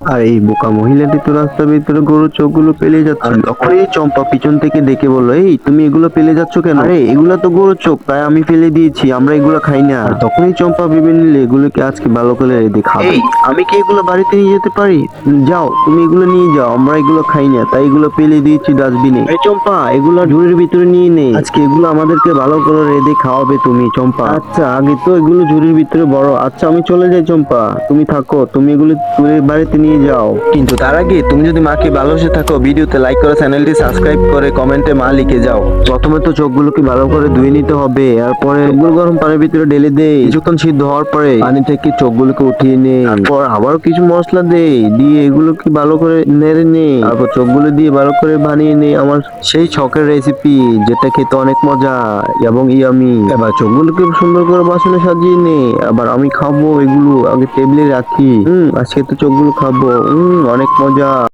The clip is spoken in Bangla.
আর এই বোকা মহিলাটি তো রাস্তার ভিতরে গরুর চোখগুলো পেলে যাচ্ছে। আর তখনই চম্পা পিছন থেকে দেখে বললো, এই তুমি এগুলো পেলে যাচ্ছ কেন? আরে এগুলো তো গরুর চোখ, তাই আমি ফেলে দিয়েছি, আমরা এগুলো খাই না। আর তখনই চম্পা ভেবে নিলে এগুলোকে আজকে ভালো করে রেঁধে খাবে। এই আমি কি এগুলো বাড়িতে নিয়ে যেতে পারি? যাও তুমি এগুলো নিয়ে যাও, আমরা এগুলো খাই না, তাই এগুলো ফেলে দিয়েছি ডাস্টবিনে। এই চম্পা এগুলো ঝুড়ির ভিতরে নিয়ে নে, আজকে এগুলো আমাদেরকে ভালো করে রেঁধে খাওয়াবে তুমি চম্পা। আচ্ছা আগে তো এগুলো ঝুড়ির ভিতরে বড়। আচ্ছা আমি চলে যাই চম্পা, তুমি থাকো, তুমি এগুলো তুলে বাড়িতে নিয়ে যাও। কিন্তু তার আগে তুমি যদি মাকে ভালোবেসে থাকো, ভিডিওতে লাইক করে চ্যানেলটি সাবস্ক্রাইব করে কমেন্টে মা লিখে যাও। প্রথমে তো চোখগুলোকে ভালো করে ধুয়ে নিতে হবে, এরপরে চোখগুলো গরম পানির ভিতরে ঢেলে দে। কিছুক্ষণ সিদ্ধ হওয়ার পরে পানি থেকে চোখগুলোকে উঠিয়ে নে, তারপর আবারও কিছু মশলা দে, দিয়ে এগুলোকে ভালো করে নেড়ে নে, তারপর চোখগুলো দিয়ে ভালো করে বানিয়ে নে আমার সেই ছকের রেসিপি, যেটা খেতে অনেক মজা এবং ইয়ামি। এবার চোখগুলোকে সুন্দর করে বাসনে সাজিয়ে নে। আবার আমি খাবো এগুলো, আগে টেবিলে রাখি। আজকে তো চোখগুলো খাবো। অনেক মজা।